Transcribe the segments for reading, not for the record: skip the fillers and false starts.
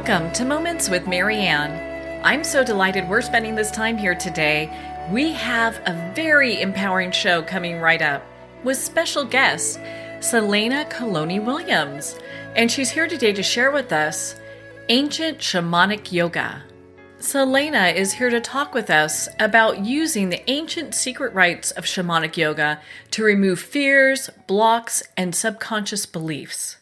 Welcome to Moments with Marianne. I'm so delighted we're spending this time here today. We have a very empowering show coming right up with special guest, Selene Calloni Williams. And she's here today to share with us ancient shamanic yoga. Selene is here to talk with us about using the ancient secret rites of shamanic yoga to remove fears, blocks, and subconscious beliefs.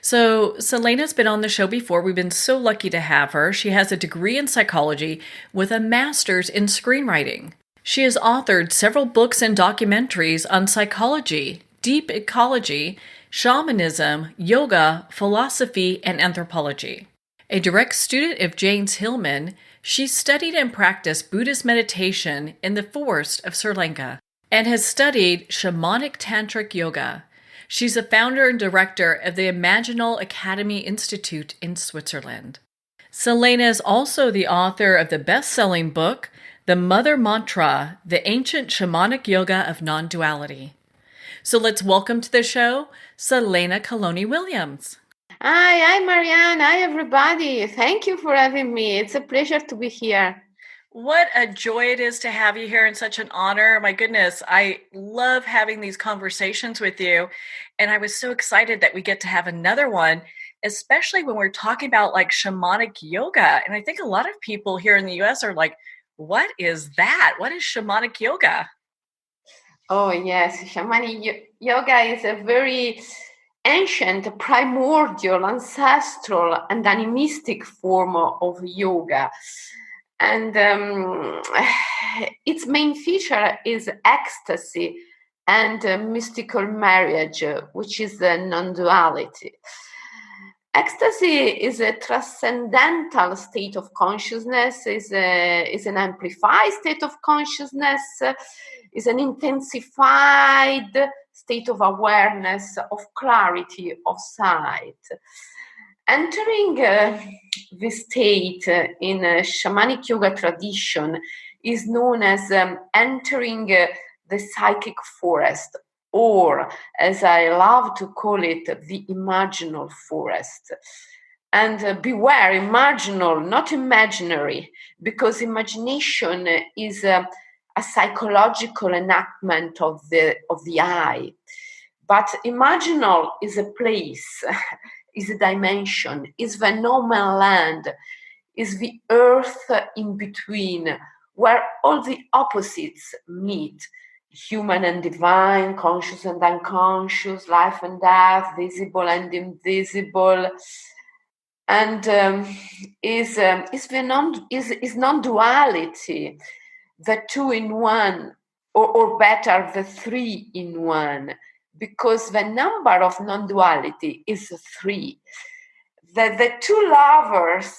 So Selene's been on the show before. We've been so lucky to have her. She has a degree in psychology with a master's in screenwriting. She has authored several books and documentaries on psychology, deep ecology, shamanism, yoga, philosophy, and anthropology. A direct student of James Hillman, she studied and practiced Buddhist meditation in the forest of Sri Lanka and has studied shamanic tantric yoga. She's the founder and director of the Imaginal Academy Institute in Switzerland. Selene is also the author of the best-selling book, The Mother Mantra, The Ancient Shamanic Yoga of Non-Duality. So let's welcome to the show, Selene Calloni Williams. Hi, Marianne. Hi, everybody. Thank you for having me. It's a pleasure to be here. What a joy it is to have you here and such an honor. My goodness, I love having these conversations with you. And I was so excited that we get to have another one, especially when we're talking about like shamanic yoga. And I think a lot of people here in the US are like, what is that? What is shamanic yoga? Oh, yes. Shamanic yoga is a very ancient, primordial, ancestral, and animistic form of yoga. And its main feature is ecstasy and mystical marriage, which is the non-duality. Ecstasy is a transcendental state of consciousness, is an amplified state of consciousness, is an intensified state of awareness, of clarity, of sight. Entering this state in a shamanic yoga tradition is known as entering the psychic forest, or as I love to call it, the imaginal forest. And beware, imaginal, not imaginary, because imagination is a psychological enactment of the I. But imaginal is a place, is a dimension, is the no man land, is the earth in between, where all the opposites meet, human and divine, conscious and unconscious, life and death, visible and invisible, and is non-duality, the two in one, or better, the three in one, because the number of non-duality is three. The two lovers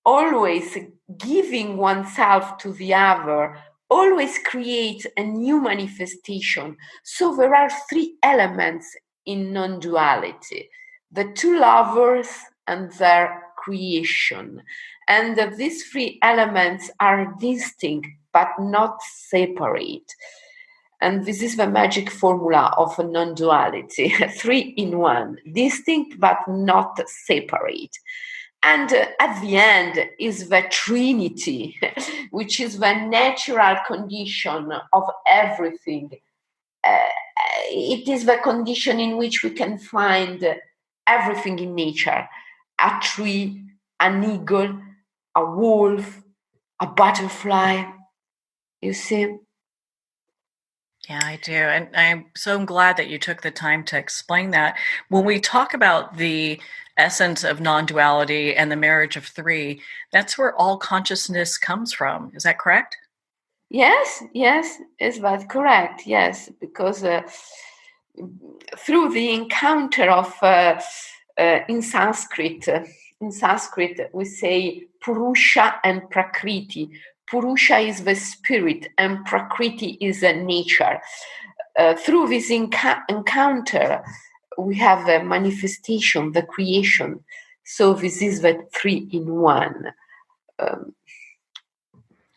always giving oneself to the other always create a new manifestation. So there are three elements in non-duality: the two lovers and their creation. And these three elements are distinct but not separate. And this is the magic formula of a non-duality: three in one, distinct but not separate. And at the end is the Trinity, which is the natural condition of everything. It is the condition in which we can find everything in nature: a tree, an eagle, a wolf, a butterfly. You see? Yeah, I do. And I'm so glad that you took the time to explain that. When we talk about the essence of non-duality and the marriage of three, that's where all consciousness comes from. Is that correct? Yes, is that correct? Yes, because through the encounter of in Sanskrit we say Purusha and Prakriti. Purusha is the spirit and Prakriti is the nature. Through this encounter, we have the manifestation, the creation. So this is the three in one.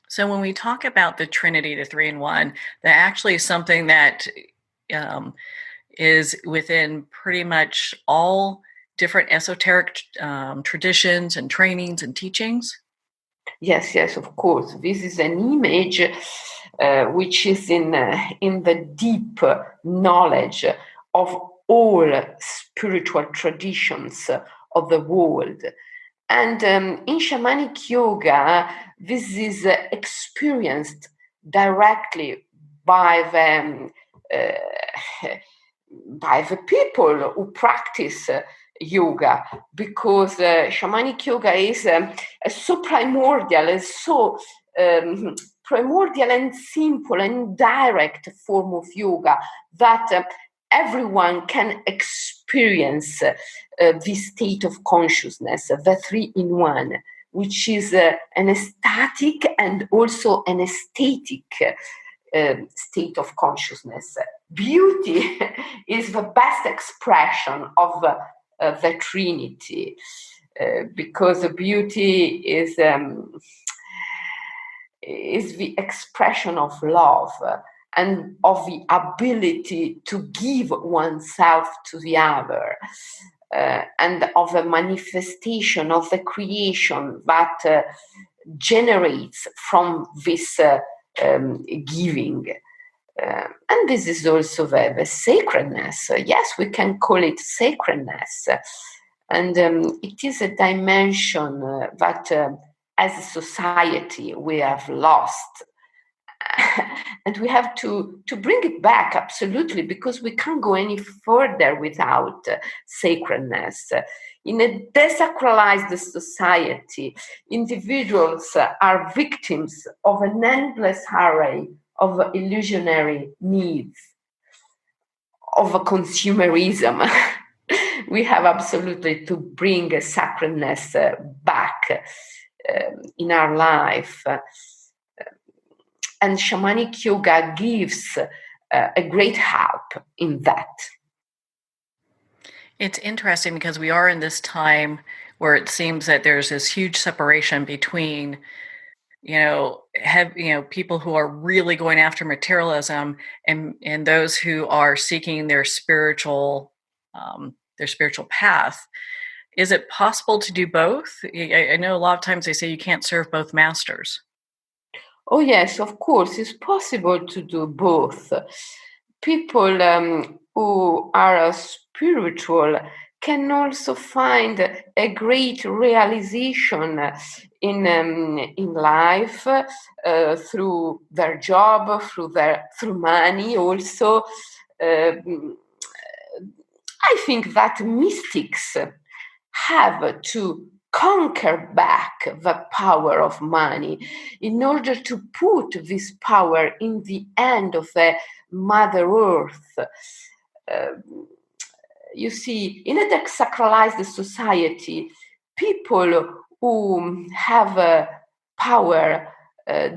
So when we talk about the Trinity, the three in one, that actually is something that is within pretty much all different esoteric traditions and trainings and teachings? Yes, of course. This is an image which is in the deep knowledge of all spiritual traditions of the world. And in shamanic yoga, this is experienced directly by the people who practice yoga, because shamanic yoga is so primordial, is so primordial and simple and direct form of yoga that everyone can experience this state of consciousness, the 3-in-1, which is an ecstatic and also an aesthetic state of consciousness. Beauty is the best expression of the Trinity, because beauty is the expression of love and of the ability to give oneself to the other, and of the manifestation of the creation that generates from this giving. And this is also the sacredness. Yes, we can call it sacredness. And it is a dimension that as a society we have lost. And we have to bring it back, absolutely, because we can't go any further without sacredness. In a desacralized society, individuals are victims of an endless array of illusionary needs, of consumerism. We have absolutely to bring a sacredness back in our life. And shamanic yoga gives a great help in that. It's interesting because we are in this time where it seems that there's this huge separation between, people who are really going after materialism and those who are seeking their spiritual path. Is it possible to do both? I know a lot of times they say you can't serve both masters. Oh, yes, of course, it's possible to do both. People who are spiritual can also find a great realization in life through their job, through money. Also, I think that mystics have to conquer back the power of money in order to put this power in the hand of the Mother Earth. You see, in a desacralized society, people who have power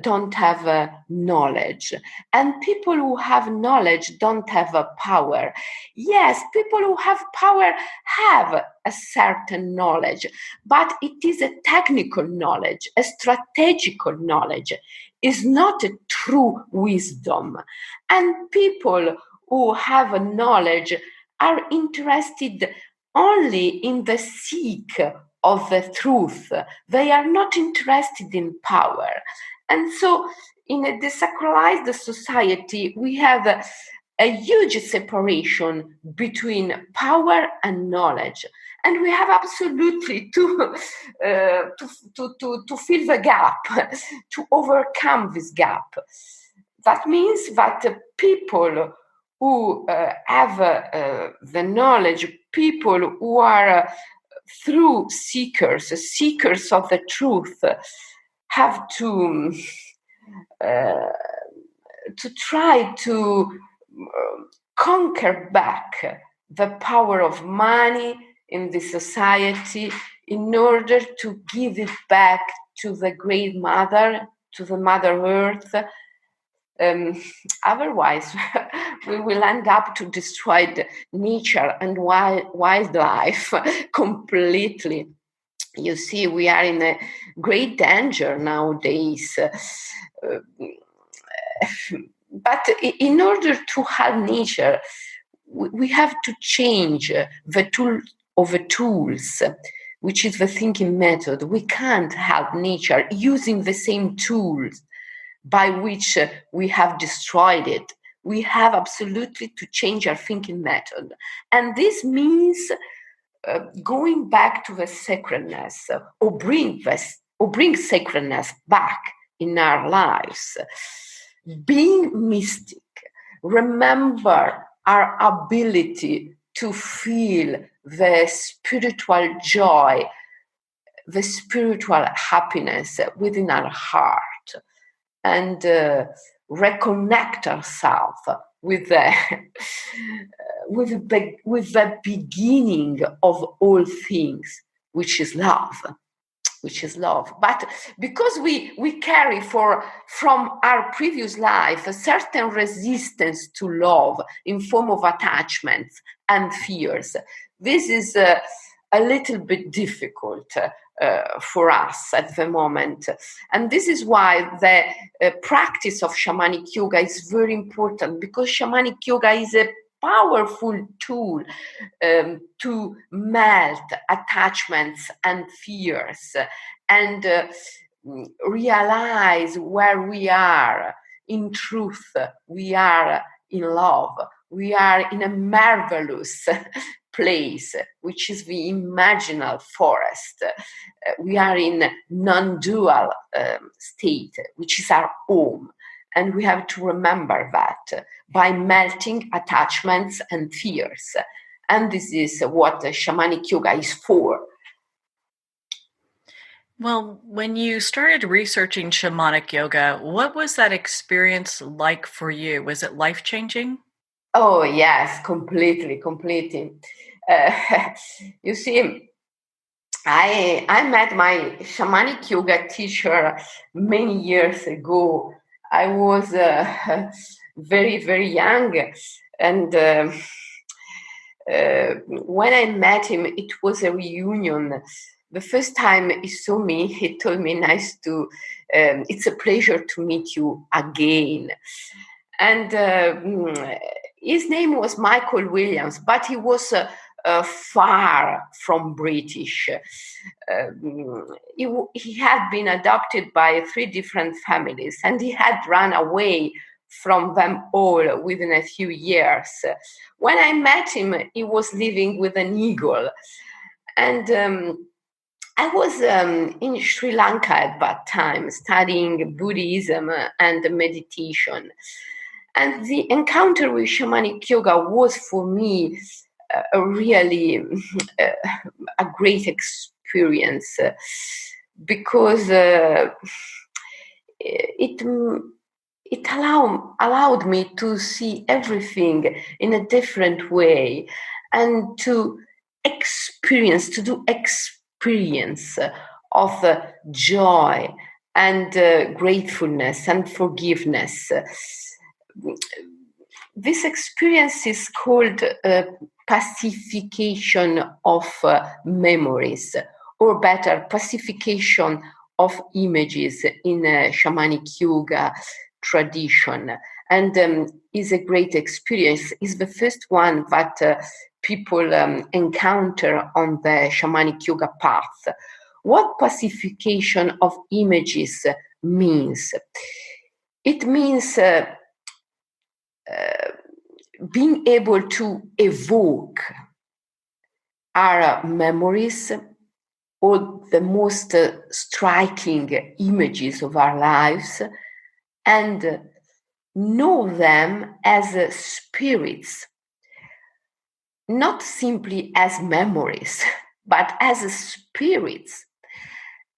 don't have knowledge, and people who have knowledge don't have power. Yes, people who have power have a certain knowledge, but it is a technical knowledge, a strategical knowledge. Is not a true wisdom. And people who have a knowledge are interested only in the seek of the truth. They are not interested in power. And so in a desacralized society, we have a huge separation between power and knowledge. And we have absolutely to fill the gap, to overcome this gap. That means that people who have the knowledge, people who are through seekers of the truth, have to try to conquer back the power of money in the society in order to give it back to the Great Mother, to the Mother Earth. Otherwise, we will end up to destroy the nature and wildlife completely. You see, we are in a great danger nowadays. But in order to help nature, we have to change the of tools, which is the thinking method. We can't help nature using the same tools by which we have destroyed it. We have absolutely to change our thinking method. And this means going back to the sacredness, or bring sacredness back in our lives. Being mystic, remember our ability to feel the spiritual joy, the spiritual happiness within our heart, and reconnect ourselves with the with the beginning of all things, which is love. But because we carry from our previous life a certain resistance to love in form of attachments and fears, this is a little bit difficult for us at the moment. And this is why the practice of shamanic yoga is very important, because shamanic yoga is a powerful tool to melt attachments and fears and realize where we are. In truth, we are in love. We are in a marvelous place, which is the imaginal forest. We are in non-dual state, which is our home. And we have to remember that by melting attachments and fears. And this is what shamanic yoga is for. Well, when you started researching shamanic yoga, what was that experience like for you? Was it life-changing? Oh, yes, completely. You see, I met my shamanic yoga teacher many years ago. I was very, very young. And when I met him, it was a reunion. The first time he saw me, he told me, it's a pleasure to meet you again. And his name was Michael Williams, but he was far from British. He had been adopted by 3 different families, and he had run away from them all within a few years. When I met him, he was living with an eagle. And I was in Sri Lanka at that time, studying Buddhism and meditation. And the encounter with shamanic yoga was for me a really a great experience, because it allowed me to see everything in a different way, and to do experience of joy and gratefulness and forgiveness. This experience is called pacification of memories, or better, pacification of images in shamanic yoga tradition. And is a great experience. Is the first one that people encounter on the shamanic yoga path. What pacification of images means? It means being able to evoke our memories, or the most striking images of our lives, and know them as spirits, not simply as memories, but as spirits.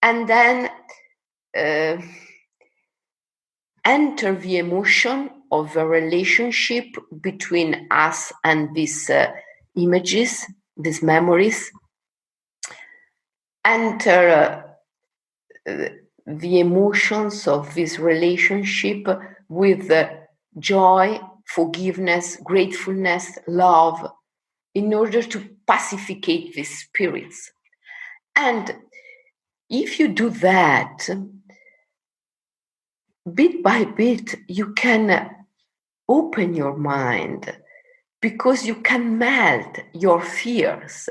And then enter the emotion of the relationship between us and these images, these memories. Enter the emotions of this relationship with joy, forgiveness, gratefulness, love, in order to pacificate these spirits. And if you do that, bit by bit, you can open your mind, because you can melt your fears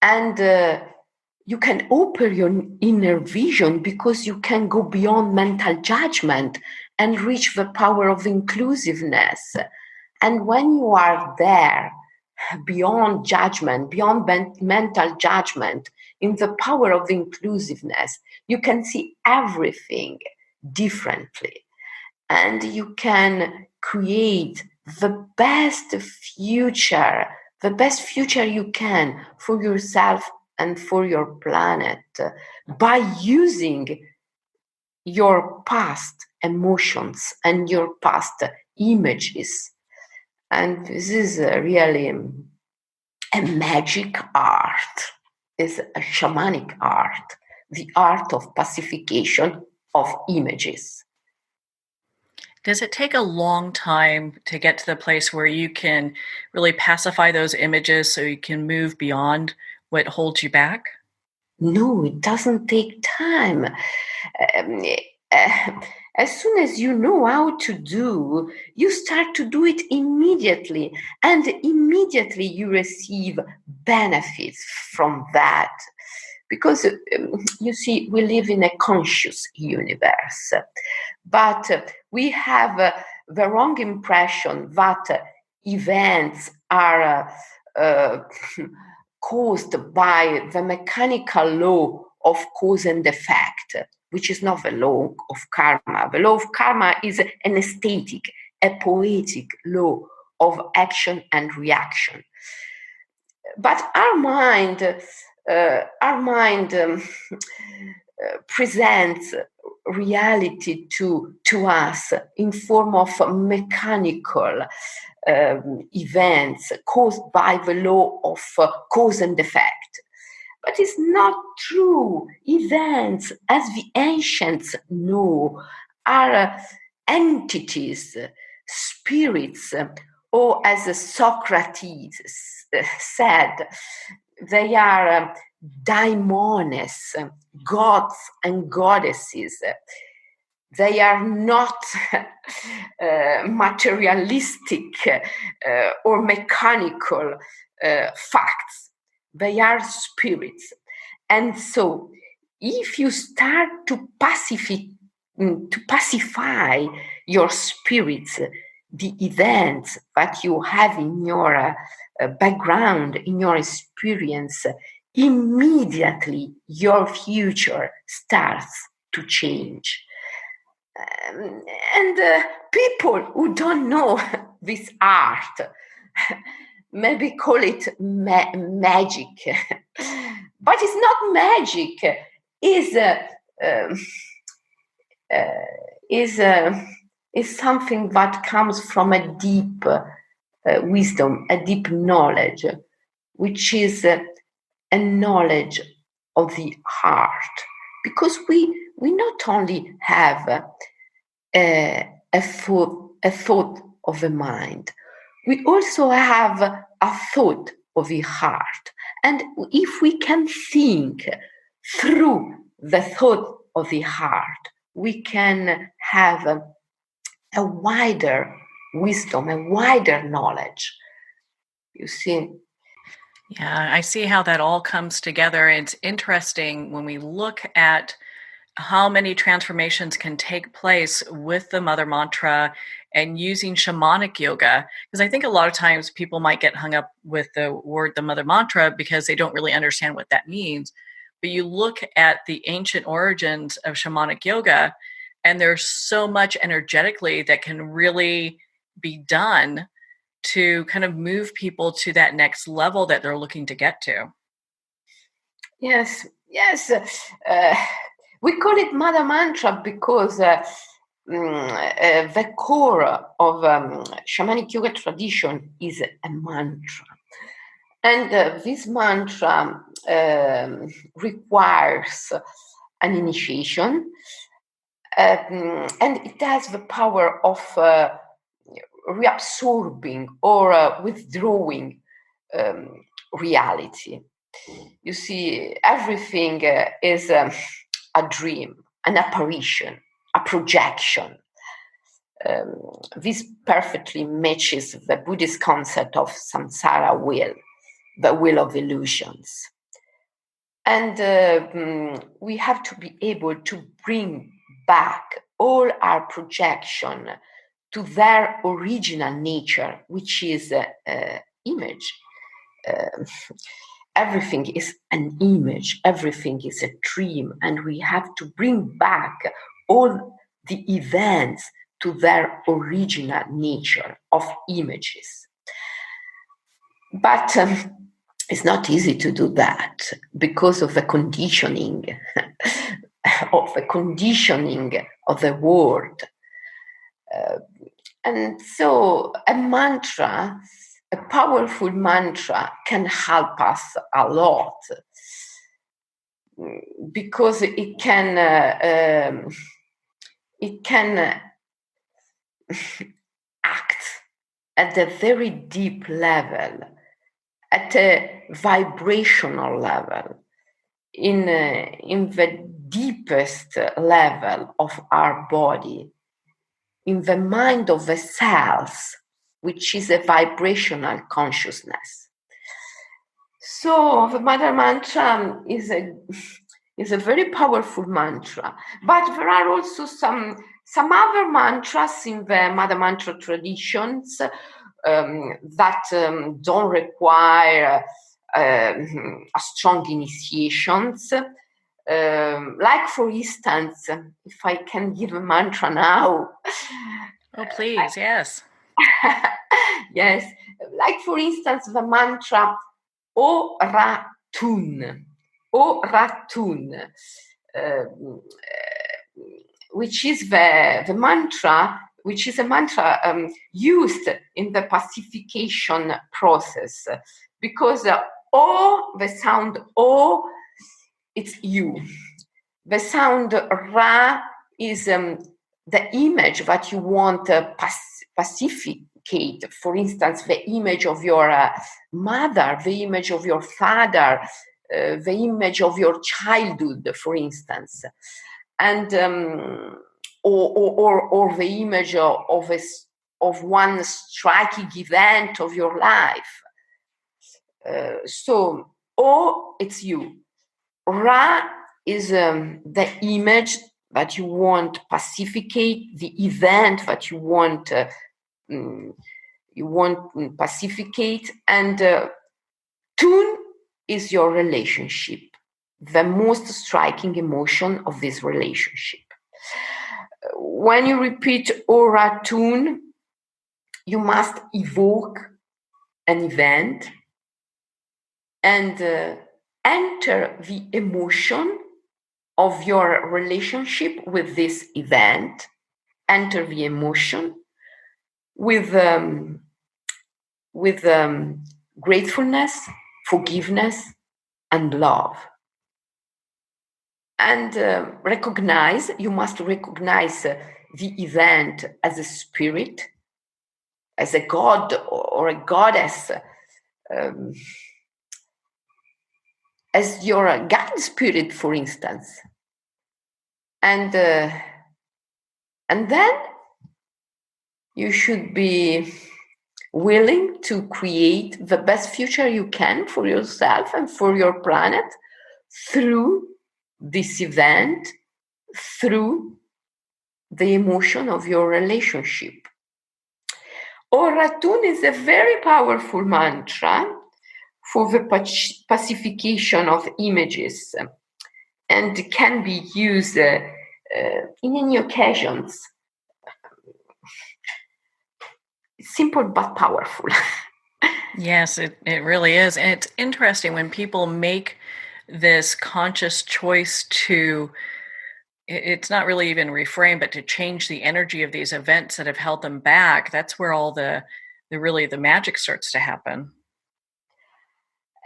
And you can open your inner vision because you can go beyond mental judgment and reach the power of inclusiveness. And when you are there, beyond judgment, beyond mental judgment, in the power of inclusiveness, you can see everything differently. And you can create the best future you can for yourself and for your planet by using your past emotions and your past images. And this is really a magic art, is a shamanic art, the art of pacification of images. Does it take a long time to get to the place where you can really pacify those images so you can move beyond what holds you back? No, it doesn't take time. Um, uh, as soon as you know how to do, you start to do it immediately, and immediately you receive benefits from that. Because you see, we live in a conscious universe, but we have the wrong impression that events are caused by the mechanical law of cause and effect, which is not the law of karma. The law of karma is an aesthetic, a poetic law of action and reaction. But our mind presents reality to us in form of mechanical events caused by the law of cause and effect. But it's not true. Events, as the ancients know, are entities, spirits, or as Socrates said, they are daimones, gods and goddesses. They are not materialistic or mechanical facts. They are spirits. And so if you start to pacify your spirits, the events that you have in your background, in your experience, immediately your future starts to change. And people who don't know this art maybe call it magic, but it's not magic. Is something that comes from a deep wisdom, a deep knowledge, which is a knowledge of the heart. Because we not only have a thought of the mind, we also have a thought of the heart. And if we can think through the thought of the heart, we can have a wider wisdom, a wider knowledge. You see? Yeah, I see how that all comes together. It's interesting when we look at how many transformations can take place with the mother mantra and using shamanic yoga. Because I think a lot of times people might get hung up with the word the mother mantra because they don't really understand what that means. But you look at the ancient origins of shamanic yoga, and there's so much energetically that can really be done to kind of move people to that next level that they're looking to get to. Yes. We call it mother mantra because the core of shamanic yoga tradition is a mantra. And this mantra requires an initiation, and it has the power of reabsorbing or withdrawing reality. You see, everything is a dream, an apparition, a projection. This perfectly matches the Buddhist concept of samsara will, the will of illusions. And we have to be able to bring back all our projection to their original nature, which is image. Everything is an image, everything is a dream, and we have to bring back all the events to their original nature of images. But it's not easy to do that because of the conditioning of the world. And so a mantra, a powerful mantra, can help us a lot because it can act at a very deep level, at a vibrational level, in the deepest level of our body, in the mind of the cells, which is a vibrational consciousness. So the Mother Mantra is a very powerful mantra, but there are also some other mantras in the Mother Mantra traditions that don't require a strong initiations. Like, for instance, if I can give a mantra now. Oh, please, yes. Yes, like, for instance, the mantra O Ratun, O Ratun, which is the mantra, which is a mantra used in the pacification process, because O, the sound O, it's you. The sound Ra is the image that you want pacificate. For instance, the image of your mother, the image of your father, the image of your childhood, for instance, and or the image of one striking event of your life. So, O, it's you. Ra is the image that you want pacificate, the event that you want pacificate, and Tun is your relationship, the most striking emotion of this relationship. When you repeat Ora Tun, you must evoke an event and enter the emotion of your relationship with this event, enter the emotion with gratefulness, forgiveness, and love. And you must recognize the event as a spirit, as a god or a goddess, as your guide spirit, for instance. And then you should be willing to create the best future you can for yourself and for your planet through this event, through the emotion of your relationship. Oratun is a very powerful mantra for the pacification of images and can be used in any occasions. Simple but powerful. Yes, it really is. And it's interesting when people make this conscious choice to, it's not really even reframe, but to change the energy of these events that have held them back. That's where all the magic starts to happen.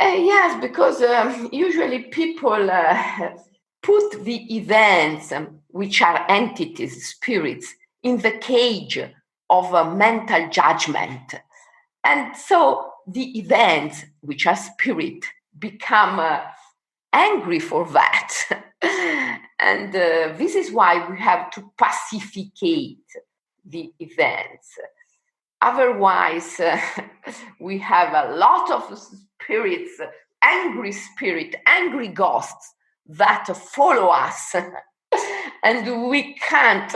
Yes, because usually people put the events, which are entities, spirits, in the cage of mental judgment. And so the events, which are spirit, become angry for that. And this is why we have to pacificate the events. Otherwise, we have a lot of spirits angry spirit, angry ghosts that follow us. And we can't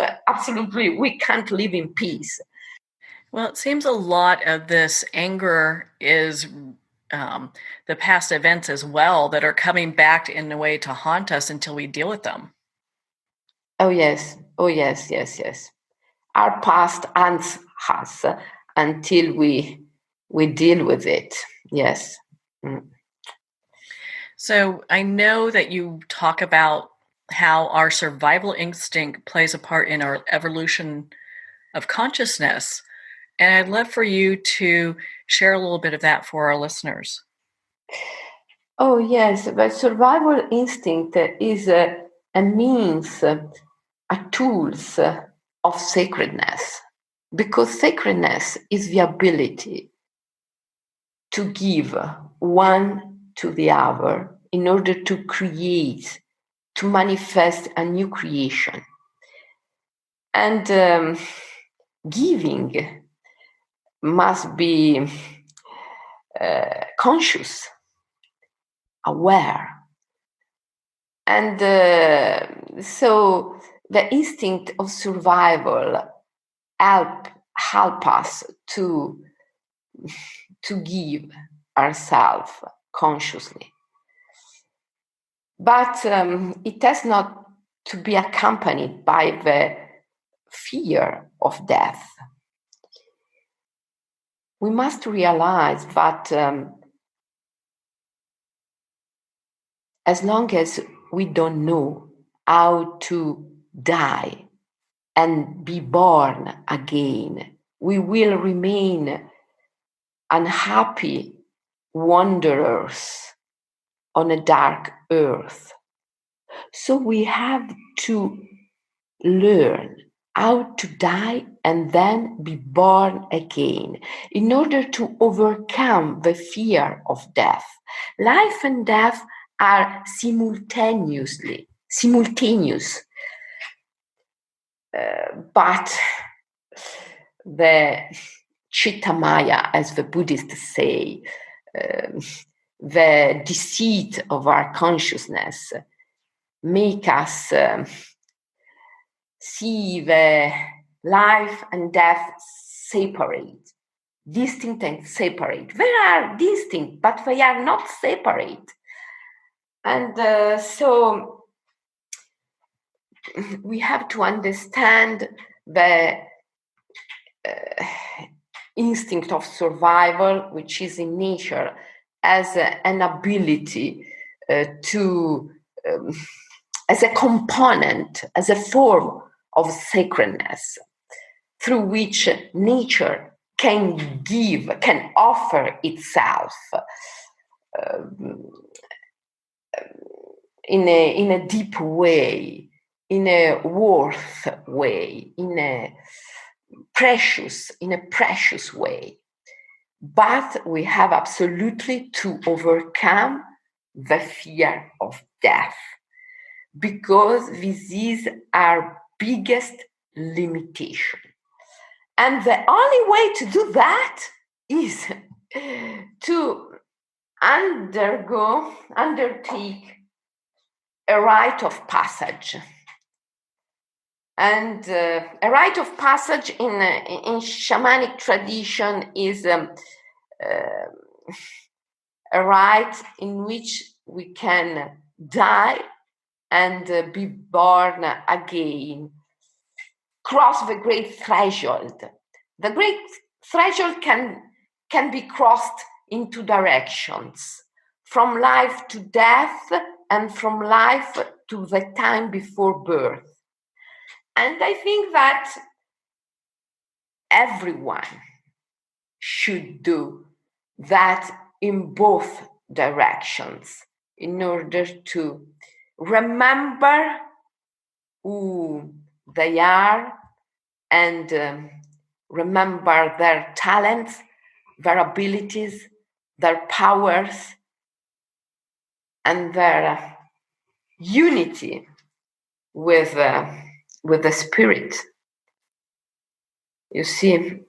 live in peace. Well, it seems a lot of this anger is the past events as well that are coming back in a way to haunt us until we deal with them. Oh yes. Our past haunts us until we deal with it. Yes. Mm. So I know that you talk about how our survival instinct plays a part in our evolution of consciousness. And I'd love for you to share a little bit of that for our listeners. Oh, yes. But survival instinct is a means, a tools of sacredness. Because sacredness is the ability to give one to the other in order to create, to manifest a new creation. And giving must be conscious, aware. And so the instinct of survival help us to give ourselves consciously. But it has not to be accompanied by the fear of death. We must realize that as long as we don't know how to die and be born again, we will remain unhappy wanderers on a dark earth. So we have to learn how to die and then be born again in order to overcome the fear of death. Life and death are simultaneous. But the Chitta Maya, as the Buddhists say, the deceit of our consciousness, make us see the life and death separate, distinct and separate. They are distinct, but they are not separate. And so we have to understand the instinct of survival, which is in nature, as an ability as a component, as a form of sacredness, through which nature can offer itself in a deep way, in a worth way, in a precious way. But we have absolutely to overcome the fear of death, because this is our biggest limitation. And the only way to do that is to undertake a rite of passage. And a rite of passage in shamanic tradition is a rite in which we can die and be born again, cross the great threshold. The great threshold can be crossed in two directions, from life to death and from life to the time before birth. And I think that everyone should do that in both directions in order to remember who they are and remember their talents, their abilities, their powers, and their unity with the spirit. You see,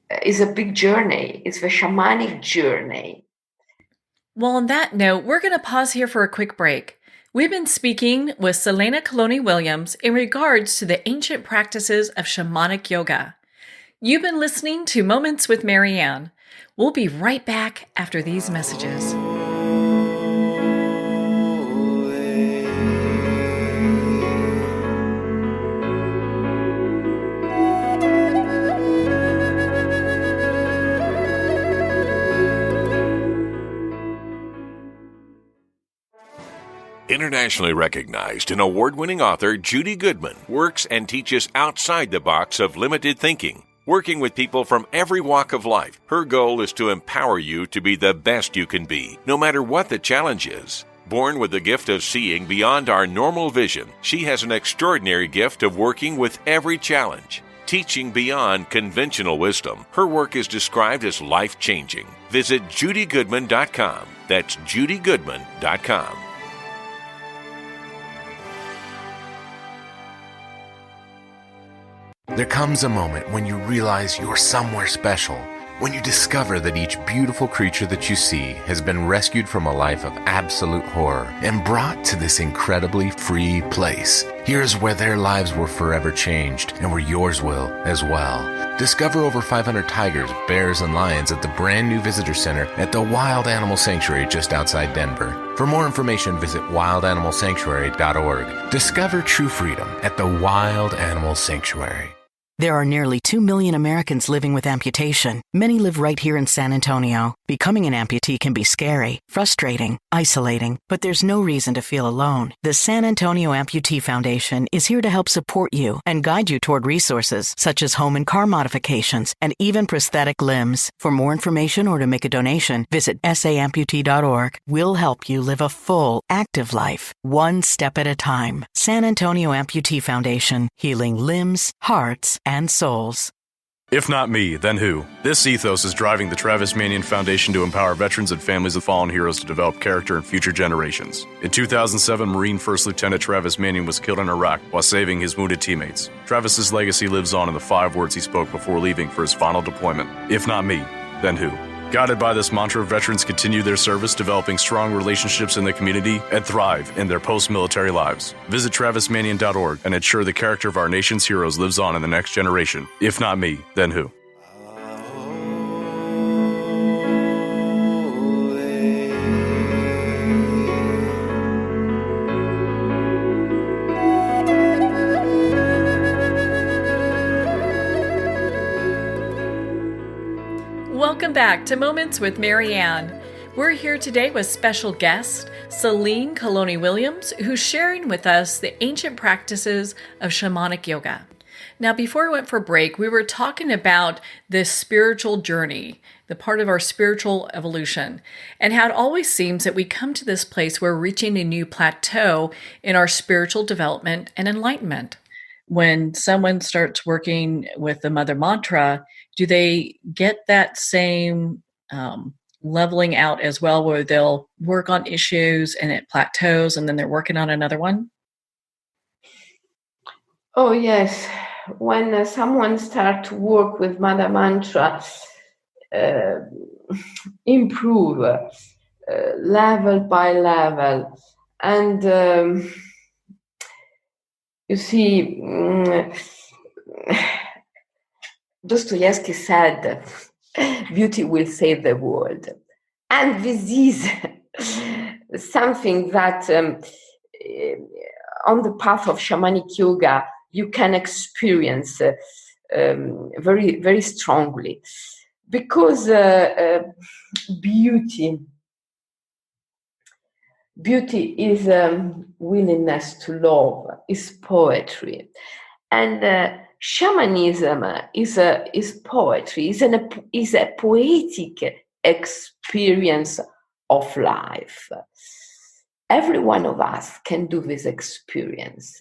it's a big journey. It's the shamanic journey. Well, on that note, we're going to pause here for a quick break. We've been speaking with Selene Calloni Williams in regards to the ancient practices of shamanic yoga. You've been listening to Moments with Marianne. We'll be right back after these messages. Internationally recognized and award-winning author Judy Goodman works and teaches outside the box of limited thinking. Working with people from every walk of life, her goal is to empower you to be the best you can be, no matter what the challenge is. Born with the gift of seeing beyond our normal vision, she has an extraordinary gift of working with every challenge. Teaching beyond conventional wisdom, her work is described as life-changing. Visit judygoodman.com. That's judygoodman.com. There comes a moment when you realize you're somewhere special, when you discover that each beautiful creature that you see has been rescued from a life of absolute horror and brought to this incredibly free place. Here's where their lives were forever changed and where yours will as well. Discover over 500 tigers, bears, and lions at the brand new visitor center at the Wild Animal Sanctuary just outside Denver. For more information, visit wildanimalsanctuary.org. Discover true freedom at the Wild Animal Sanctuary. There are nearly 2 million Americans living with amputation. Many live right here in San Antonio. Becoming an amputee can be scary, frustrating, isolating, but there's no reason to feel alone. The San Antonio Amputee Foundation is here to help support you and guide you toward resources such as home and car modifications and even prosthetic limbs. For more information or to make a donation, visit saamputee.org. We'll help you live a full, active life, one step at a time. San Antonio Amputee Foundation, healing limbs, hearts, and souls. If not me, then who? This ethos is driving the Travis Manion Foundation to empower veterans and families of fallen heroes to develop character in future generations. In 2007, Marine First Lieutenant Travis Manion was killed in Iraq while saving his wounded teammates. Travis's legacy lives on in the 5 words he spoke before leaving for his final deployment. If not me, then who? Guided by this mantra, veterans continue their service, developing strong relationships in the community, and thrive in their post-military lives. Visit TravisManion.org and ensure the character of our nation's heroes lives on in the next generation. If not me, then who? Welcome back to Moments with Marianne. We're here today with special guest Selene Calloni Williams, who's sharing with us the ancient practices of shamanic yoga. Now, before we went for break, we were talking about this spiritual journey, the part of our spiritual evolution, and how it always seems that we come to this place where we're reaching a new plateau in our spiritual development and enlightenment. When someone starts working with the Mother Mantra, do they get that same leveling out as well, where they'll work on issues and it plateaus and then they're working on another one? Oh, yes. When someone starts to work with Mother Mantra, improve level by level. And you see, Dostoevsky said, beauty will save the world. And this is something that on the path of shamanic yoga, you can experience very, very strongly. Because beauty is willingness to love, is poetry. And shamanism is poetry, is a poetic experience of life. Every one of us can do this experience,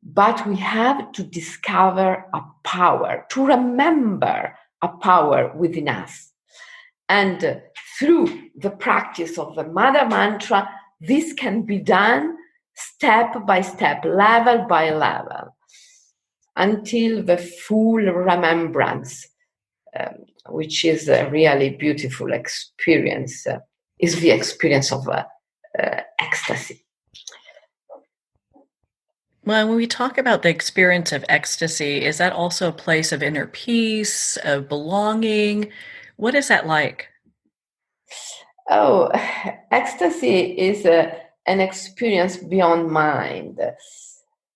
but we have to discover a power, to remember a power within us. And through the practice of the Mother Mantra, this can be done step by step, level by level, until the full remembrance, which is a really beautiful experience, is the experience of ecstasy. Well, when we talk about the experience of ecstasy, is that also a place of inner peace, of belonging? What is that like? Oh, ecstasy is an experience beyond mind.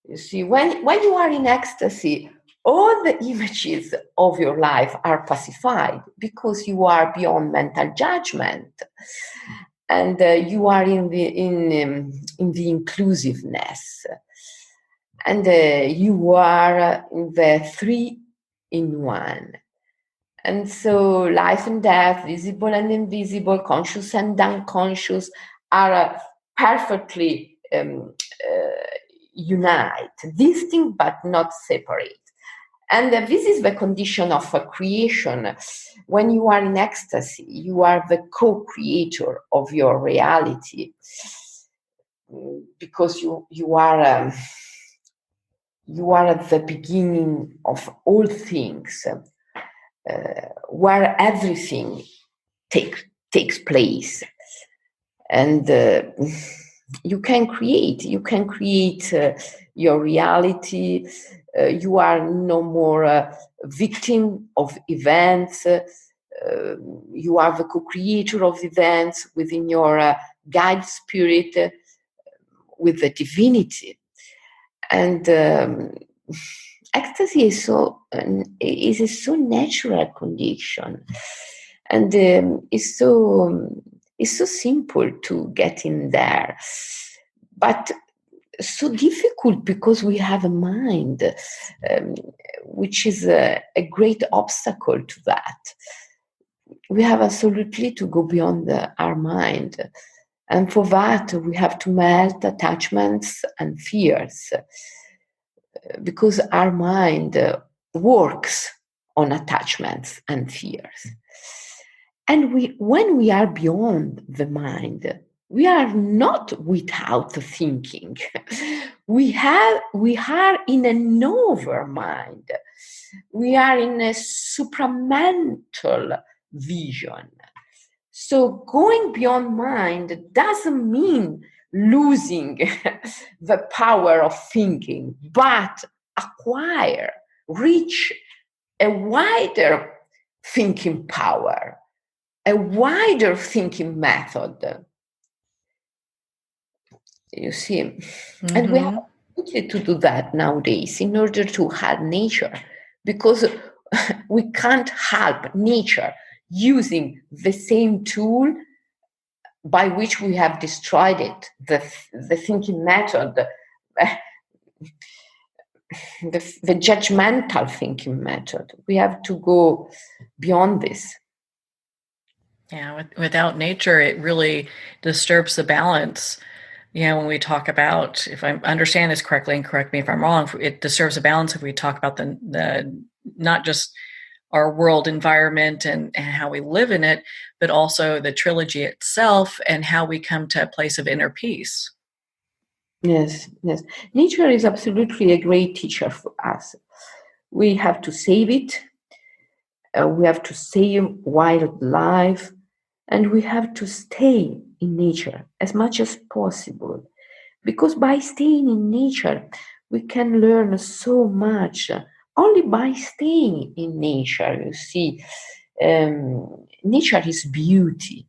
You see, when you are in ecstasy, all the images of your life are pacified because you are beyond mental judgment, and you are in the inclusiveness, and you are the three in one. And so life and death, visible and invisible, conscious and unconscious, are perfectly unite, distinct but not separate. And this is the condition of creation. When you are in ecstasy, you are the co-creator of your reality, because you are at the beginning of all things. Where everything takes place, and you can create your reality. You are no more a victim of events. You are the co-creator of events within your guide spirit, with the divinity. And ecstasy is a so natural condition, and it's so simple to get in there, but so difficult because we have a mind, which is a great obstacle to that. We have absolutely to go beyond our mind, and for that we have to melt attachments and fears, because our mind works on attachments and fears. And when we are beyond the mind, we are not without thinking. We are in another mind. We are in a supramental vision. So going beyond mind doesn't mean losing the power of thinking, but reach a wider thinking power, a wider thinking method. You see, Mm-hmm. And we have to do that nowadays in order to help nature, because we can't help nature using the same tool by which we have destroyed it, the thinking method, the judgmental thinking method. We have to go beyond this. Yeah, without nature, it really disturbs the balance. When we talk about, if I understand this correctly, and correct me if I'm wrong, it disturbs the balance if we talk about the not just our world environment and how we live in it, but also the trilogy itself and how we come to a place of inner peace. Yes. Nature is absolutely a great teacher for us. We have to save it. We have to save wildlife, and we have to stay in nature as much as possible. Because by staying in nature, we can learn so much. Only by staying in nature, you see, nature is beauty.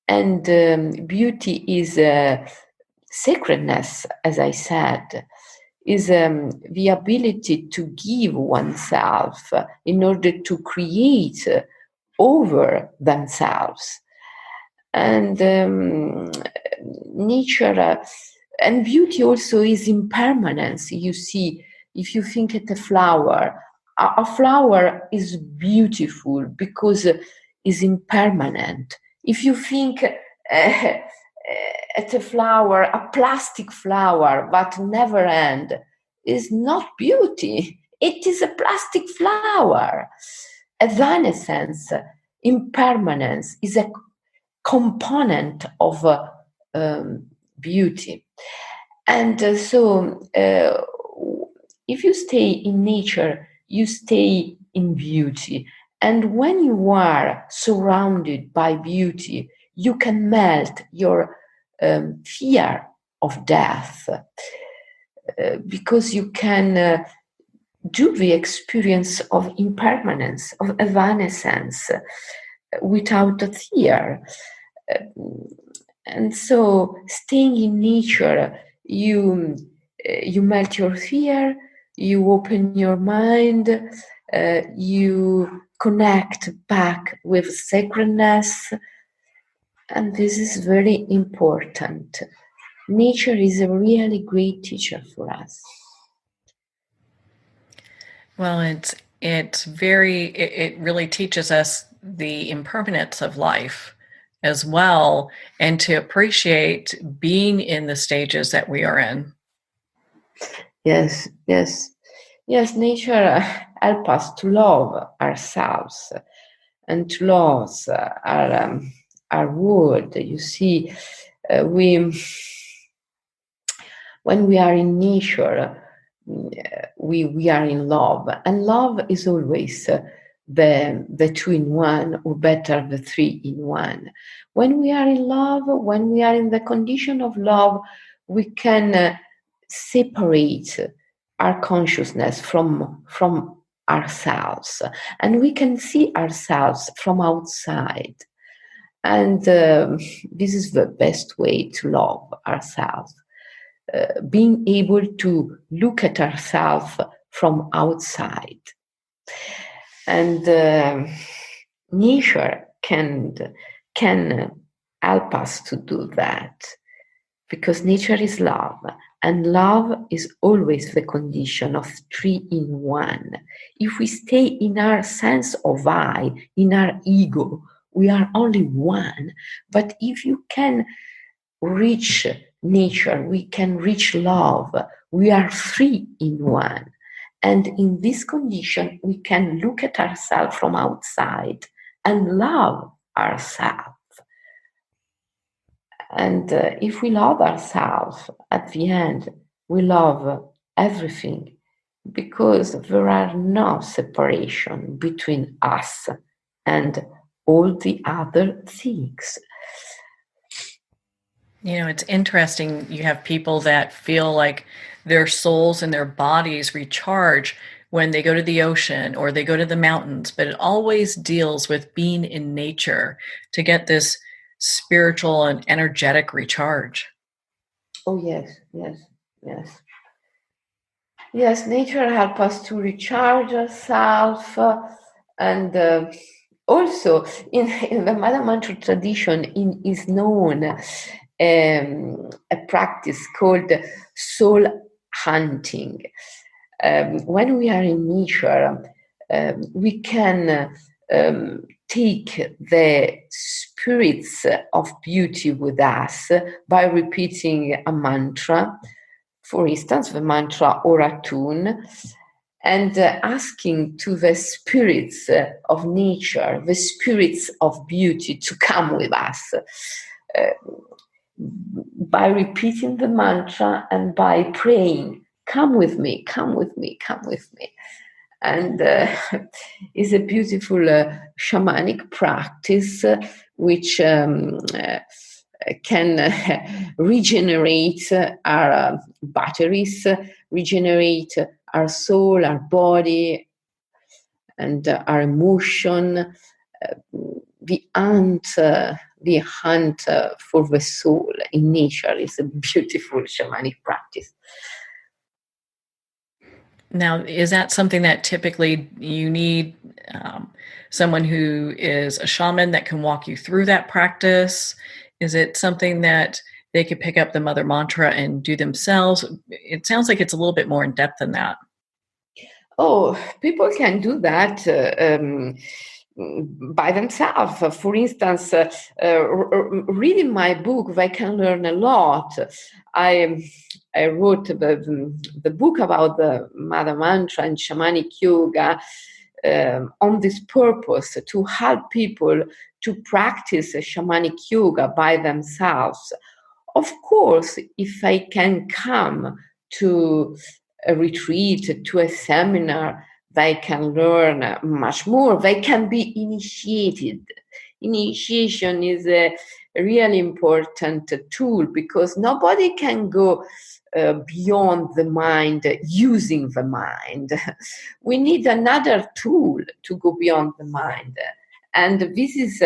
And beauty is sacredness, as I said, is the ability to give oneself in order to create over themselves. And nature and beauty also is impermanence. You see, if you think at a flower is beautiful because it's impermanent. If you think at a flower, a plastic flower, but never end, is not beauty. It is a plastic flower. Evanescence, impermanence is a component of beauty. And so if you stay in nature, you stay in beauty. And when you are surrounded by beauty, you can melt your fear of death, because you can do the experience of impermanence, of evanescence, without a fear. And so, staying in nature, you melt your fear, you open your mind, you connect back with sacredness, and this is very important. Nature is a really great teacher for us. Well, it really teaches us the impermanence of life as well, and to appreciate being in the stages that we are in. Yes. Nature helps us to love ourselves and to love our world. You see, when we are in nature, we are in love, and love is always the two in one, or better, the three in one. When we are in love, when we are in the condition of love, we can separate our consciousness from ourselves, and we can see ourselves from outside. And this is the best way to love ourselves. Being able to look at ourselves from outside. And nature can help us to do that, because nature is love, and love is always the condition of three in one. If we stay in our sense of I, in our ego, we are only one. But if you can reach nature, we can reach love, we are three in one. And in this condition, we can look at ourselves from outside and love ourselves. And if we love ourselves, at the end, we love everything, because there are no separation between us and all the other things. You know, it's interesting. You have people that feel like their souls and their bodies recharge when they go to the ocean or they go to the mountains, but it always deals with being in nature to get this spiritual and energetic recharge. Oh, yes. Yes, nature helps us to recharge ourselves, and also in the Mother Mantra tradition is known a practice called soul hunting. When we are in nature, we can take the spirits of beauty with us by repeating a mantra, for instance, the mantra or a tune, and asking to the spirits of nature, the spirits of beauty, to come with us. By repeating the mantra and by praying, come with me, come with me, come with me. And is a beautiful shamanic practice which can regenerate our batteries, regenerate our soul, our body, and our emotion. The hunt for the soul in nature is a beautiful shamanic practice. Now, is that something that typically you need someone who is a shaman that can walk you through that practice? Is it something that they could pick up the Mother Mantra and do themselves? It sounds like it's a little bit more in depth than that. Oh, people can do that by themselves. For instance, reading my book, they can learn a lot. I wrote the book about the Mother Mantra and shamanic yoga on this purpose, to help people to practice shamanic yoga by themselves. Of course, if I can come to a retreat, to a seminar, they can learn much more. They can be initiated. Initiation is really important tool, because nobody can go beyond the mind using the mind. We need another tool to go beyond the mind, and this is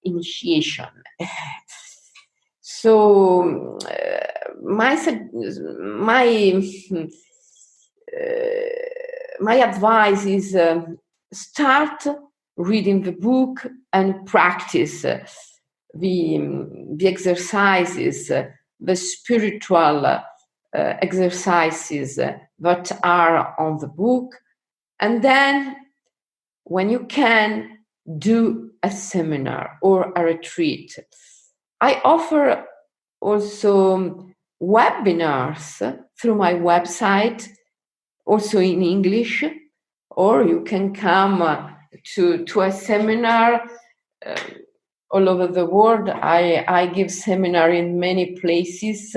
initiation. So my advice is start reading the book and practice the exercises, the spiritual exercises that are on the book, and then when you can, do a seminar or a retreat. I offer also webinars through my website, also in English, or you can come to a seminar all over the world. I give seminar in many places,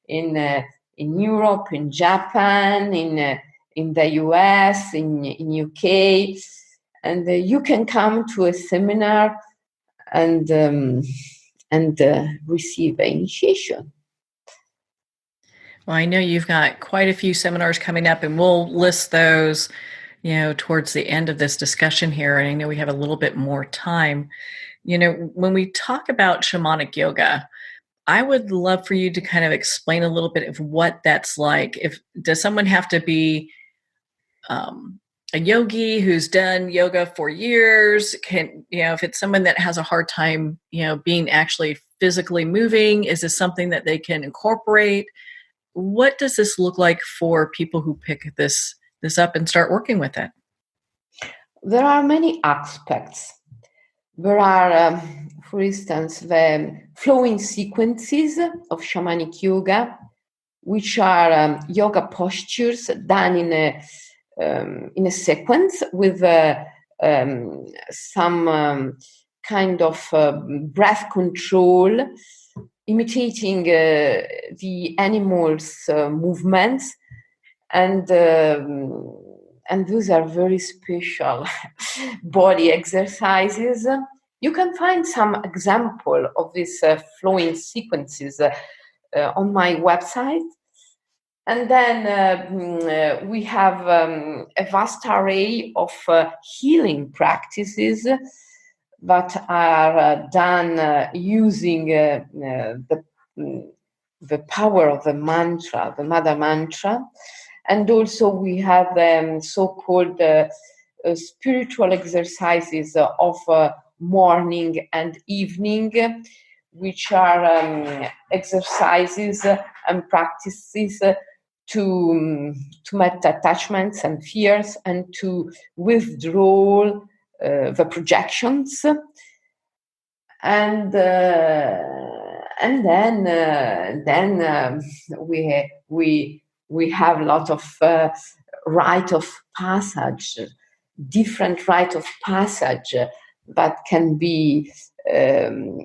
in Europe, in Japan, in the US, in UK, and you can come to a seminar and receive an initiation. Well, I know you've got quite a few seminars coming up, and we'll list those, towards the end of this discussion here. And I know we have a little bit more time. When we talk about shamanic yoga, I would love for you to kind of explain a little bit of what that's like. Does someone have to be a yogi who's done yoga for years? If it's someone that has a hard time, being actually physically moving, is this something that they can incorporate? What does this look like for people who pick this up and start working with it? There are many aspects. There are, for instance, the flowing sequences of shamanic yoga, which are yoga postures done in a sequence with some kind of breath control, imitating the animals' movements, and those are very special body exercises. You can find some example of these flowing sequences on my website. And then we have a vast array of healing practices that are done using the power of the mantra, the mother mantra. And also we have so-called spiritual exercises of morning and evening, which are exercises and practices to met attachments and fears and to withdraw the projections. And then we have a lot of rite of passage, different rite of passage that can be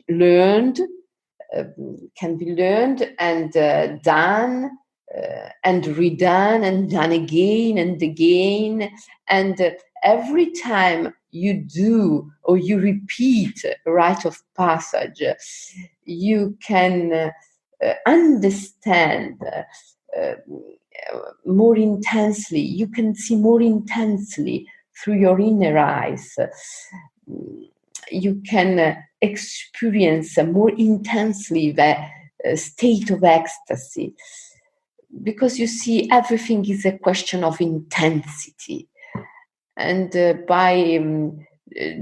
learned and done and redone and done again and again. And every time you do or you repeat a rite of passage, you can understand more intensely. You can see more intensely through your inner eyes. You can experience more intensely the state of ecstasy, because you see, everything is a question of intensity. And by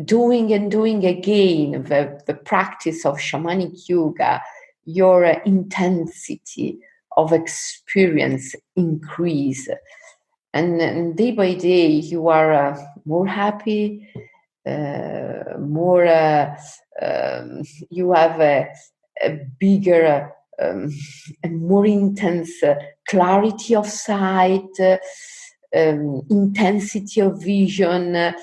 doing and doing again the practice of shamanic yoga, your intensity of experience increase. And day by day, you are more happy, you have a bigger, a more intense clarity of sight, intensity of vision. At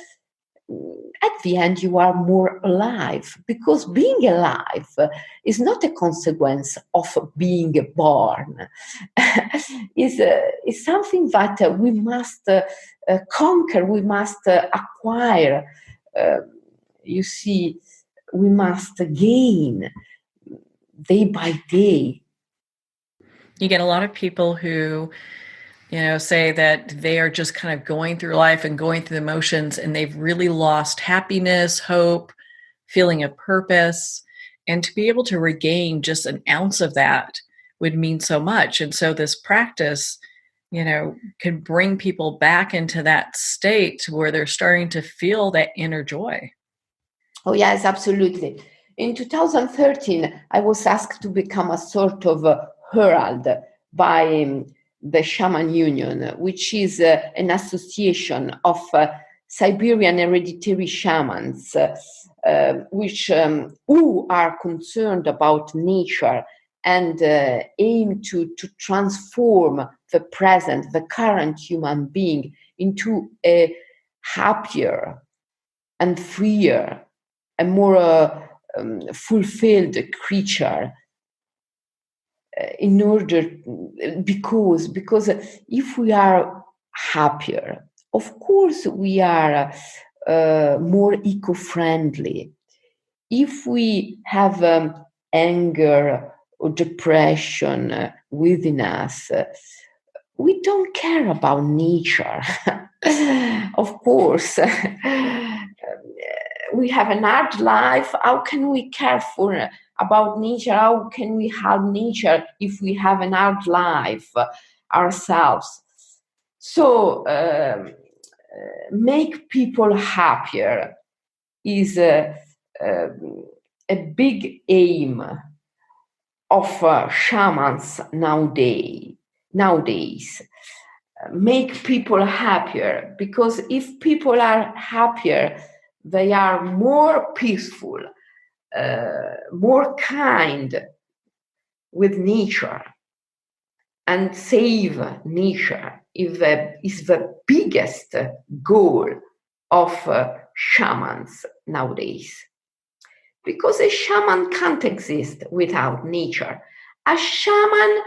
the end, you are more alive, because being alive is not a consequence of being born. It's something that we must conquer, we must acquire. You see, we must gain day by day. You get a lot of people who, say that they are just kind of going through life and going through the motions, and they've really lost happiness, hope, feeling of purpose. And to be able to regain just an ounce of that would mean so much. And so this practice, can bring people back into that state where they're starting to feel that inner joy. Oh, yes, absolutely. In 2013, I was asked to become a sort of herald by the Shaman Union, which is an association of Siberian hereditary shamans, who are concerned about nature and aim to transform the current human being into a happier and freer and more fulfilled creature. Because if we are happier, of course we are more eco-friendly. If we have anger or depression within us, we don't care about nature. Of course, we have an hard life. How can we care about nature? How can we help nature if we have an hard life ourselves? So make people happier is a big aim of shamans nowadays. Make people happier, because if people are happier, they are more peaceful, more kind with nature, and save nature is the biggest goal of shamans nowadays. Because a shaman can't exist without nature. A shaman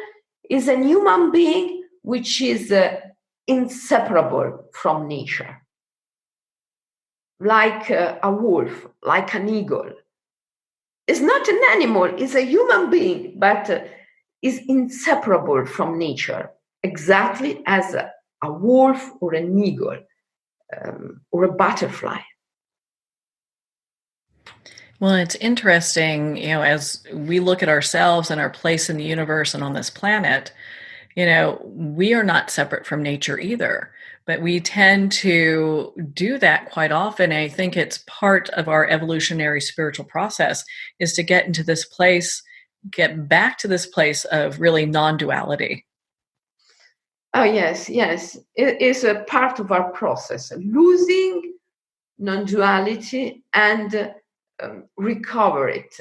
is a human being which is inseparable from nature. Like a wolf, like an eagle. It's not an animal, it's a human being, but is inseparable from nature, exactly as a wolf or an eagle or a butterfly. Well, it's interesting, as we look at ourselves and our place in the universe and on this planet, we are not separate from nature either, but we tend to do that quite often. And I think it's part of our evolutionary spiritual process is to get into this place, get back to this place of really non-duality. Oh, yes. It is a part of our process, losing non-duality and recover it,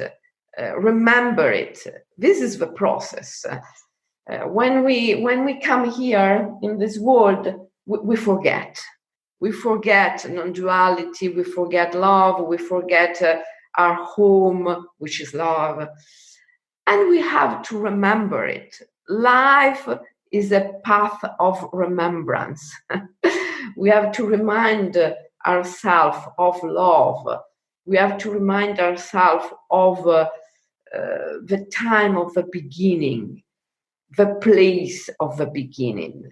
remember it. This is the process. When we come here in this world, we forget. We forget non-duality. We forget love. We forget our home, which is love, and we have to remember it. Life is a path of remembrance. We have to remind ourselves of love. We have to remind ourselves of the time of the beginning, the place of the beginning,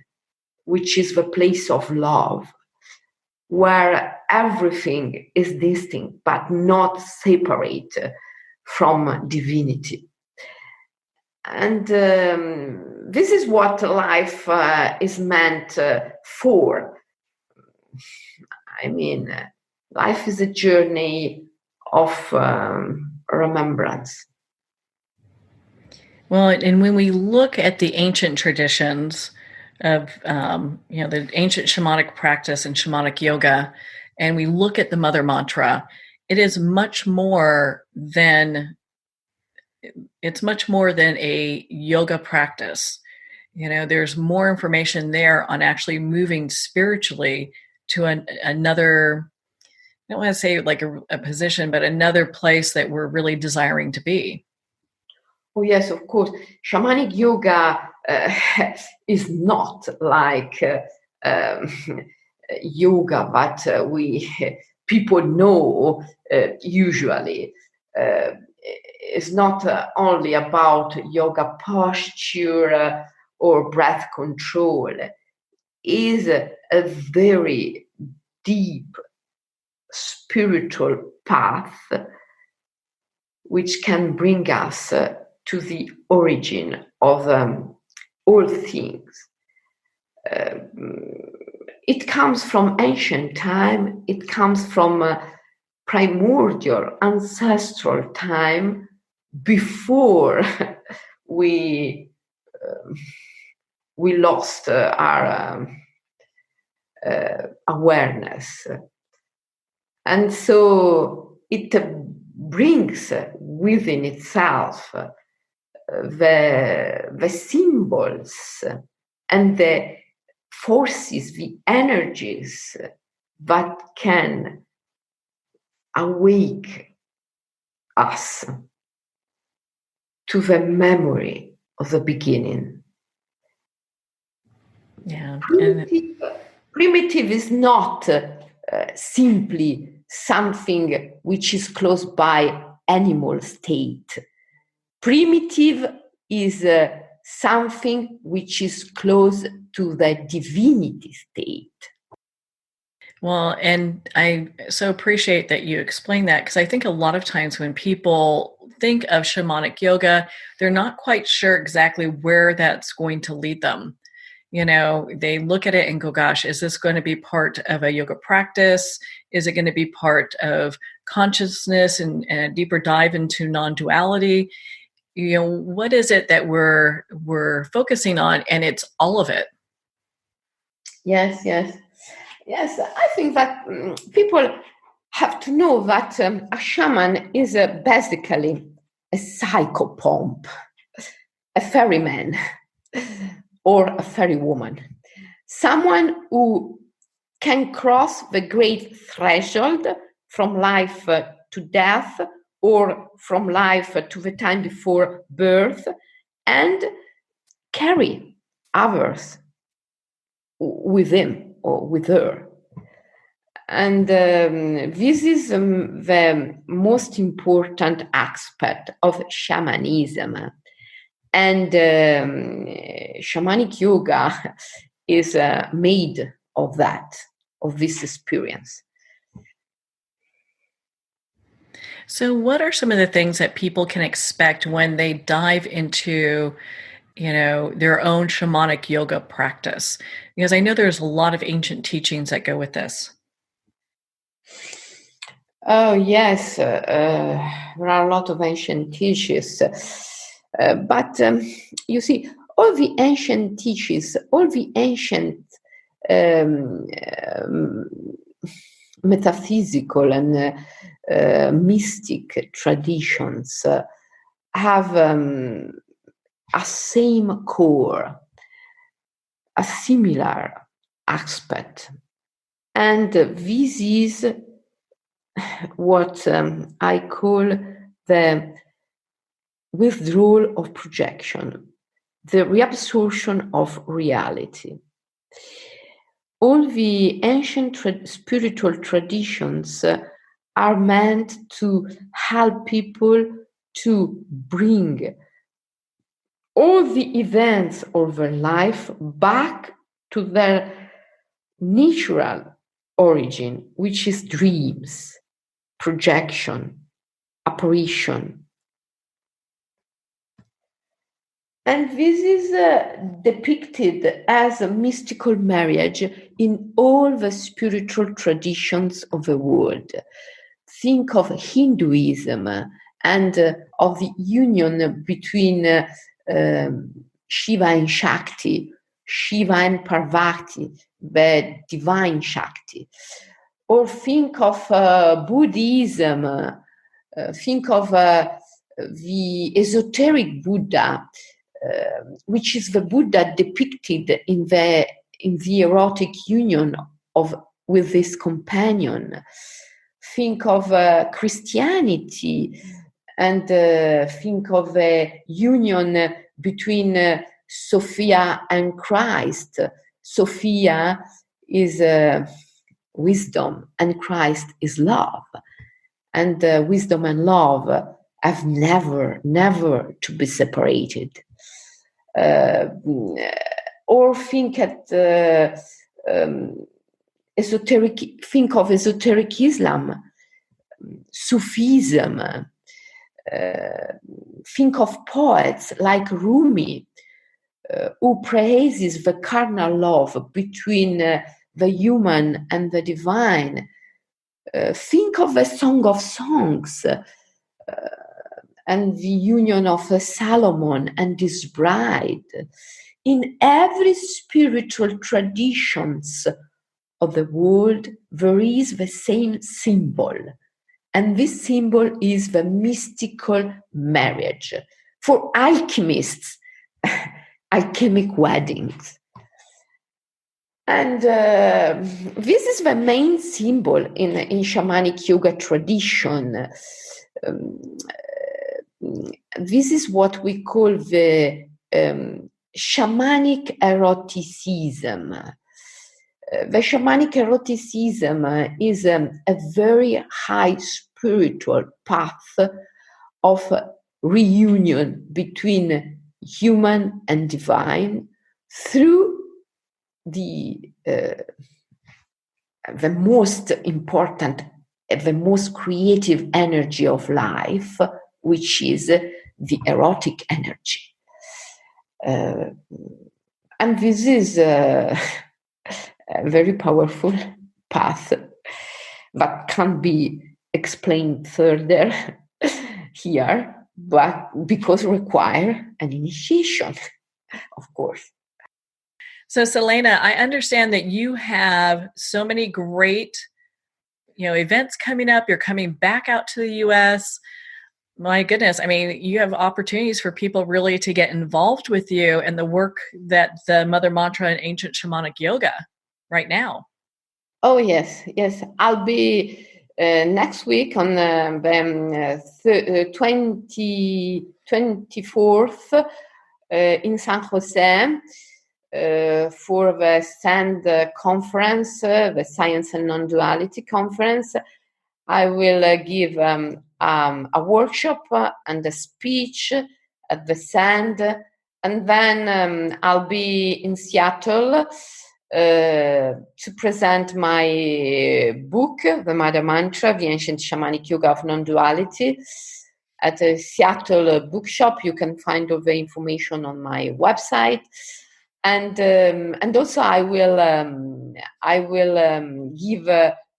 which is the place of love, where everything is distinct but not separate from divinity. And this is what life is meant for. I mean, life is a journey of remembrance. Well, and when we look at the ancient traditions of, the ancient shamanic practice and shamanic yoga, and we look at the mother mantra, it's much more than a yoga practice. There's more information there on actually moving spiritually to another, I don't want to say like a position, but another place that we're really desiring to be. Oh, yes, of course. Shamanic yoga is not like yoga, but people know usually. is not only about yoga posture or breath control. Is a very deep spiritual path which can bring us to the origin of all things. It comes from ancient time, it comes from primordial, ancestral time, before we lost our awareness. And so it brings within itself the symbols and the forces, the energies that can awake us to the memory of the beginning. Yeah. Primitive is not simply something which is close by animal state. Primitive is something which is close to the divinity state. Well, and I so appreciate that you explained that, because I think a lot of times when people think of shamanic yoga, they're not quite sure exactly where that's going to lead them. You know, they look at it and go, gosh, is this going to be part of a yoga practice? Is it going to be part of consciousness and a deeper dive into non-duality? You know, what is it that we're focusing on? And it's all of it. Yes. I think that people have to know that a shaman is basically a psychopomp, a ferryman, or a fairy woman, someone who can cross the great threshold from life to death, or from life to the time before birth, and carry others with him or with her. And this is the most important aspect of shamanism. And shamanic yoga is made of that, of this experience. So what are some of the things that people can expect when they dive into, you know, their own shamanic yoga practice? Because I know there's a lot of ancient teachings that go with this. Oh, yes. There are a lot of ancient teachings. But you see, all the ancient teachings, all the ancient metaphysical and mystic traditions have a same core, a similar aspect. And this is what I call the withdrawal of projection, the reabsorption of reality. All the ancient spiritual traditions are meant to help people to bring all the events of their life back to their natural origin, which is dreams, projection, apparition. And this is depicted as a mystical marriage in all the spiritual traditions of the world. Think of Hinduism and of the union between Shiva and Shakti, Shiva and Parvati, the divine Shakti. Or think of Buddhism, think of the esoteric Buddha, which is the Buddha depicted in the erotic union with his companion. Think of Christianity, and think of the union between Sophia and Christ. Sophia is wisdom, and Christ is love. and wisdom and love have never to be separated. Or think think of esoteric Islam, Sufism. Think of poets like Rumi, who praises the carnal love between the human and the divine. Think of the Song of Songs and the union of Solomon and his bride. In every spiritual traditions of the world, there is the same symbol. And this symbol is the mystical marriage. For alchemists, alchemic weddings. And this is the main symbol in shamanic yoga tradition. This is what we call the shamanic eroticism. The shamanic eroticism is a very high spiritual path of reunion between human and divine through the most important, the most creative energy of life, which is the erotic energy. And this is a very powerful path that can't be explained further here, but because require an initiation, of course. So, Selene, I understand that you have so many great, events coming up. You're coming back out to the U.S. My goodness. I mean, you have opportunities for people really to get involved with you and the work that the Mother Mantra and Ancient Shamanic Yoga right now. Oh, yes. I'll be next week on the 24th in San Jose for the SAND conference, the Science and Non-Duality conference. I will give a workshop and a speech at the SAND, and then I'll be in Seattle to present my book, The Mother Mantra, The Ancient Shamanic Yoga of Non-Duality, at a Seattle bookshop. You can find all the information on my website, and also I will give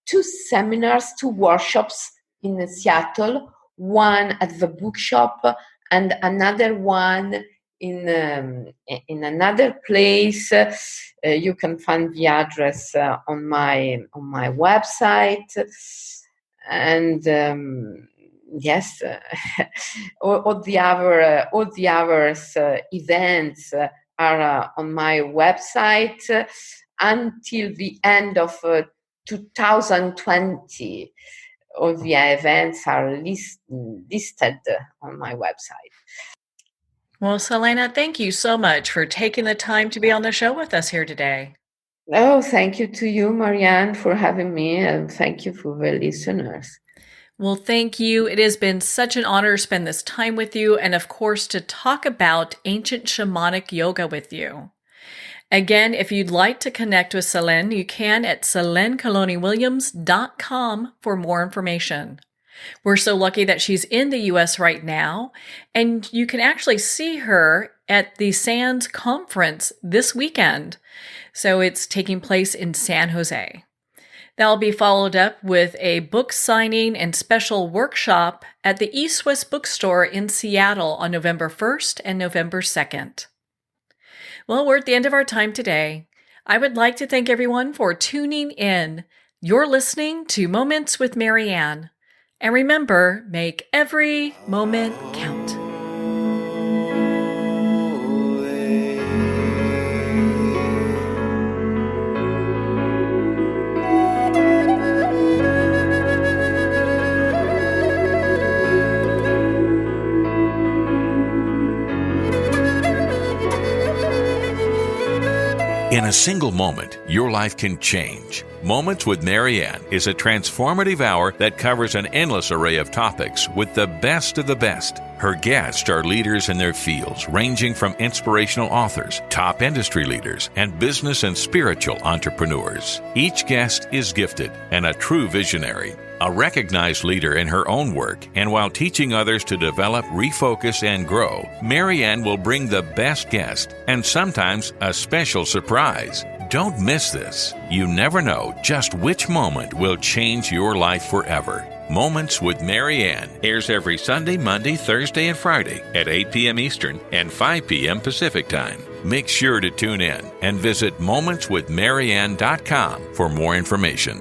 2 seminars, 2 workshops in Seattle, one at the bookshop and another one in another place. You can find the address on my website, and yes, all the other events are on my website until the end of 2020. All the events are listed on my website. Well, Selene, thank you so much for taking the time to be on the show with us here today. Oh, thank you to you, Marianne, for having me, and thank you for the listeners. Well, thank you. It has been such an honor to spend this time with you, and of course, to talk about ancient shamanic yoga with you. Again, if you'd like to connect with Selene, you can at SeleneCalloniWilliams.com for more information. We're so lucky that she's in the U.S. right now, and you can actually see her at the SANS conference this weekend. So it's taking place in San Jose. That'll be followed up with a book signing and special workshop at the East West Bookstore in Seattle on November 1st and November 2nd. Well, we're at the end of our time today. I would like to thank everyone for tuning in. You're listening to Moments with Marianne. And remember, make every moment count. In a single moment, your life can change. Moments with Marianne is a transformative hour that covers an endless array of topics with the best of the best. Her guests are leaders in their fields, ranging from inspirational authors, top industry leaders, and business and spiritual entrepreneurs. Each guest is gifted and a true visionary, a recognized leader in her own work, and while teaching others to develop, refocus, and grow, Marianne will bring the best guest and sometimes a special surprise. Don't miss this. You never know just which moment will change your life forever. Moments with Marianne airs every Sunday, Monday, Thursday, and Friday at 8 p.m. Eastern and 5 p.m. Pacific Time. Make sure to tune in and visit momentswithmarianne.com for more information.